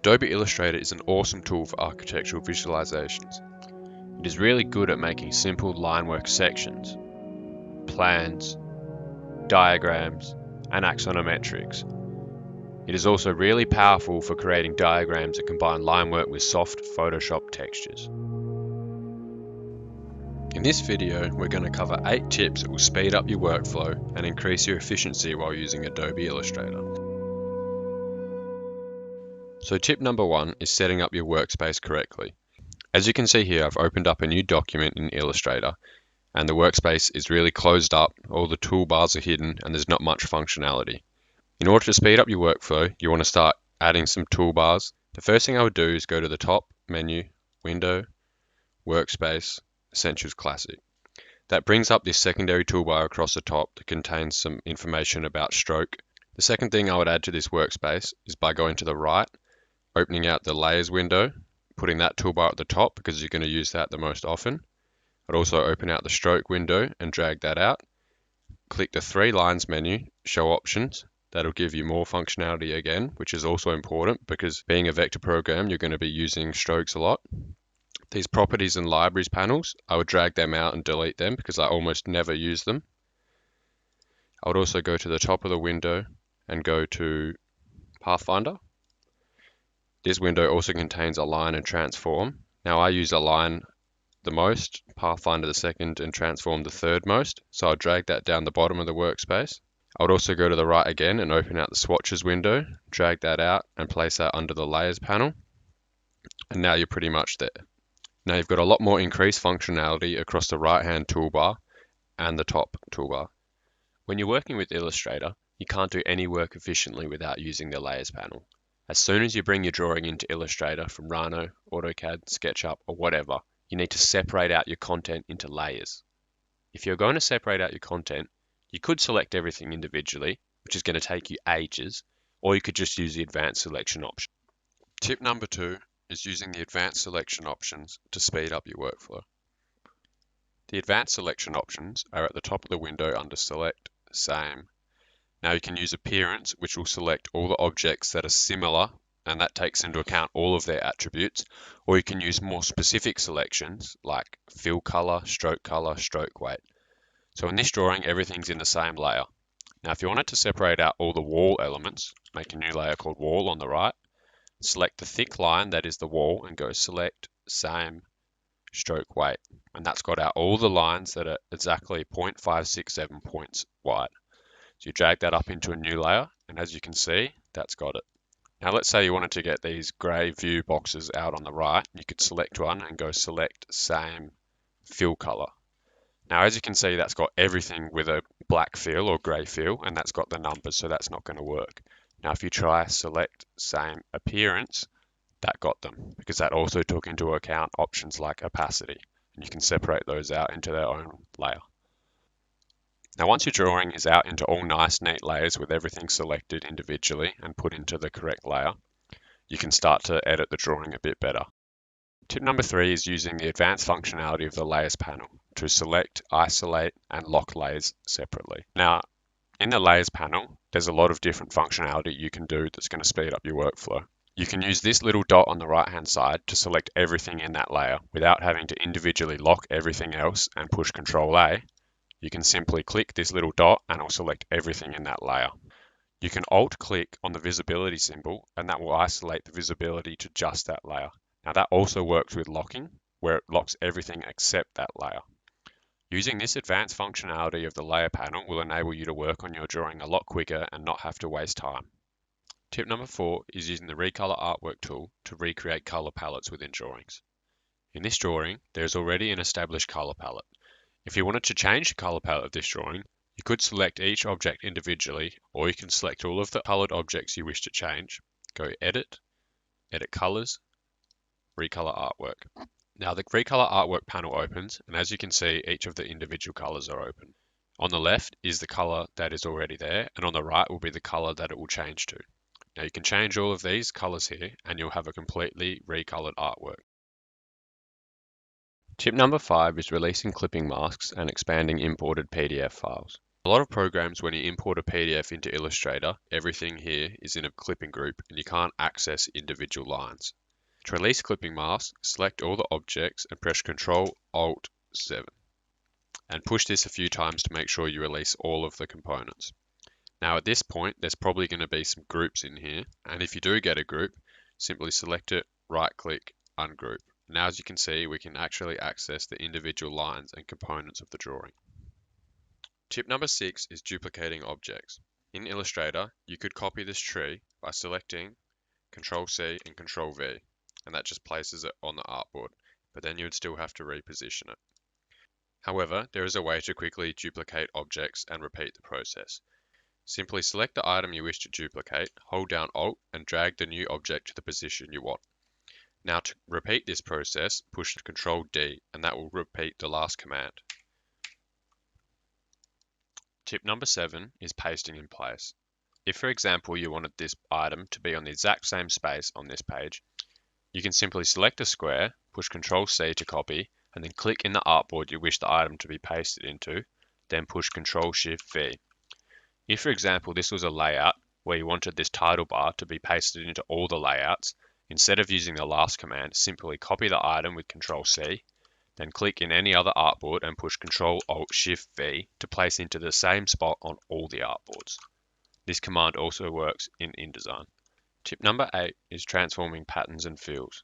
Adobe Illustrator is an awesome tool for architectural visualizations. It is really good at making simple line work sections, plans, diagrams, and axonometrics. It is also really powerful for creating diagrams that combine line work with soft Photoshop textures. In this video, we're going to cover 8 tips that will speed up your workflow and increase your efficiency while using Adobe Illustrator. So tip number 1 is setting up your workspace correctly. As you can see here, I've opened up a new document in Illustrator, and the workspace is really closed up, all the toolbars are hidden, and there's not much functionality. In order to speed up your workflow, you want to start adding some toolbars. The first thing I would do is go to the top menu, Window, Workspace, Essentials Classic. That brings up this secondary toolbar across the top that contains some information about stroke. The second thing I would add to this workspace is by going to the right, opening out the Layers window, putting that toolbar at the top because you're going to use that the most often. I'd also open out the Stroke window and drag that out. Click the 3 Lines menu, Show Options. That'll give you more functionality again, which is also important because being a vector program, you're going to be using strokes a lot. These Properties and Libraries panels, I would drag them out and delete them because I almost never use them. I would also go to the top of the window and go to Pathfinder. This window also contains Align and Transform. Now I use Align the most, Pathfinder the second, and Transform the third most. So I'll drag that down the bottom of the workspace. I would also go to the right again and open out the Swatches window, drag that out and place that under the Layers panel. And now you're pretty much there. Now you've got a lot more increased functionality across the right-hand toolbar and the top toolbar. When you're working with Illustrator, you can't do any work efficiently without using the Layers panel. As soon as you bring your drawing into Illustrator from Rhino, AutoCAD, SketchUp, or whatever, you need to separate out your content into layers. If you're going to separate out your content, you could select everything individually, which is going to take you ages, or you could just use the Advanced Selection option. Tip number 2 is using the Advanced Selection options to speed up your workflow. The Advanced Selection options are at the top of the window under Select, Same. Now you can use Appearance, which will select all the objects that are similar, and that takes into account all of their attributes, or you can use more specific selections like Fill Color, Stroke Weight. So in this drawing, everything's in the same layer. Now if you wanted to separate out all the wall elements, make a new layer called Wall on the right, select the thick line that is the wall and go Select, Same, Stroke Weight. And that's got out all the lines that are exactly 0.567 points wide. So you drag that up into a new layer, and as you can see, that's got it. Now let's say you wanted to get these grey view boxes out on the right. You could select one and go Select, Same, Fill Color. Now as you can see, that's got everything with a black fill or grey fill, and that's got the numbers, so that's not going to work. Now if you try Select, Same, Appearance, that got them, because that also took into account options like opacity, and you can separate those out into their own layer. Now once your drawing is out into all nice neat layers with everything selected individually and put into the correct layer, you can start to edit the drawing a bit better. Tip number 3 is using the advanced functionality of the Layers panel to select, isolate, and lock layers separately. Now in the Layers panel, there's a lot of different functionality you can do that's going to speed up your workflow. You can use this little dot on the right hand side to select everything in that layer without having to individually lock everything else and push Ctrl A. You can simply click this little dot and it'll select everything in that layer. You can Alt-click on the visibility symbol and that will isolate the visibility to just that layer. Now that also works with locking, where it locks everything except that layer. Using this advanced functionality of the Layer panel will enable you to work on your drawing a lot quicker and not have to waste time. Tip number 4 is using the Recolor Artwork tool to recreate color palettes within drawings. In this drawing, there is already an established color palette. If you wanted to change the color palette of this drawing, you could select each object individually, or you can select all of the colored objects you wish to change, go Edit, Edit Colors, Recolor Artwork. Now the Recolor Artwork panel opens, and as you can see, each of the individual colors are open. On the left is the color that is already there, and on the right will be the color that it will change to. Now you can change all of these colors here, and you'll have a completely recolored artwork. Tip number 5 is releasing clipping masks and expanding imported PDF files. A lot of programs, when you import a PDF into Illustrator, everything here is in a clipping group and you can't access individual lines. To release clipping mask, select all the objects and press Ctrl-Alt-7 and push this a few times to make sure you release all of the components. Now at this point, there's probably going to be some groups in here, and if you do get a group, simply select it, right-click, ungroup. Now as you can see, we can actually access the individual lines and components of the drawing. Tip number 6 is duplicating objects. In Illustrator, you could copy this tree by selecting Ctrl-C and Ctrl-V, and that just places it on the artboard, but then you would still have to reposition it. However, there is a way to quickly duplicate objects and repeat the process. Simply select the item you wish to duplicate, hold down Alt and drag the new object to the position you want. Now to repeat this process, push Ctrl-D and that will repeat the last command. Tip number 7 is pasting in place. If, for example, you wanted this item to be on the exact same space on this page, you can simply select a square, push Ctrl-C to copy, and then click in the artboard you wish the item to be pasted into, then push Ctrl-Shift-V. If, for example, this was a layout where you wanted this title bar to be pasted into all the layouts, instead of using the last command, simply copy the item with Ctrl-C, then click in any other artboard and push Ctrl-Alt-Shift-V to place into the same spot on all the artboards. This command also works in InDesign. Tip number 8 is transforming patterns and fills.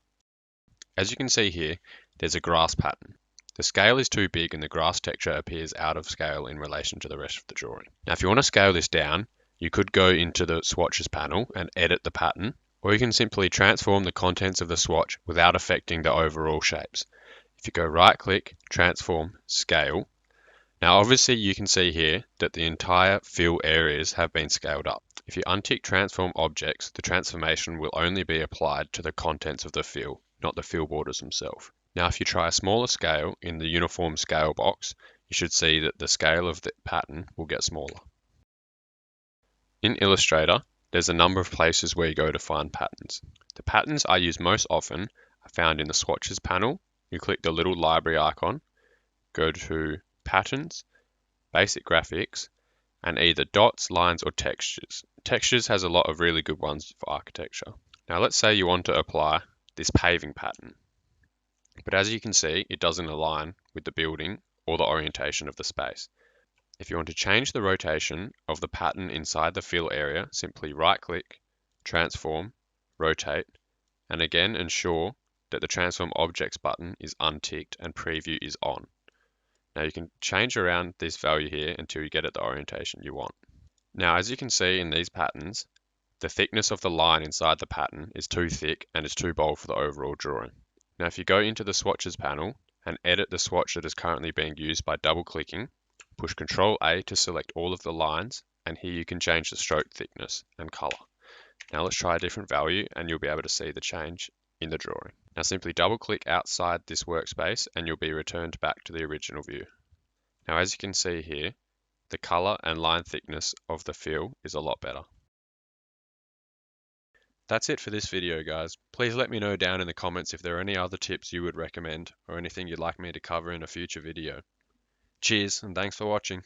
As you can see here, there's a grass pattern. The scale is too big and the grass texture appears out of scale in relation to the rest of the drawing. Now if you want to scale this down, you could go into the swatches panel and edit the pattern, or you can simply transform the contents of the swatch without affecting the overall shapes. If you go right click, transform, scale. Now obviously you can see here that the entire fill areas have been scaled up. If you untick transform objects, the transformation will only be applied to the contents of the fill, not the fill borders themselves. Now if you try a smaller scale in the uniform scale box, you should see that the scale of the pattern will get smaller. In Illustrator, there's a number of places where you go to find patterns. The patterns I use most often are found in the swatches panel. You click the little library icon, go to Patterns, Basic Graphics, and either dots, lines, or textures. Textures has a lot of really good ones for architecture. Now let's say you want to apply this paving pattern, but as you can see, it doesn't align with the building or the orientation of the space. If you want to change the rotation of the pattern inside the fill area, simply right-click, transform, rotate, and again ensure that the Transform Objects button is unticked and Preview is on. Now you can change around this value here until you get it the orientation you want. Now as you can see in these patterns, the thickness of the line inside the pattern is too thick and it's too bold for the overall drawing. Now if you go into the swatches panel and edit the swatch that is currently being used by double-clicking, push Ctrl-A to select all of the lines, and here you can change the stroke thickness and color. Now let's try a different value and you'll be able to see the change in the drawing. Now simply double click outside this workspace and you'll be returned back to the original view. Now as you can see here, the color and line thickness of the fill is a lot better. That's it for this video, guys. Please let me know down in the comments if there are any other tips you would recommend or anything you'd like me to cover in a future video. Cheers and thanks for watching.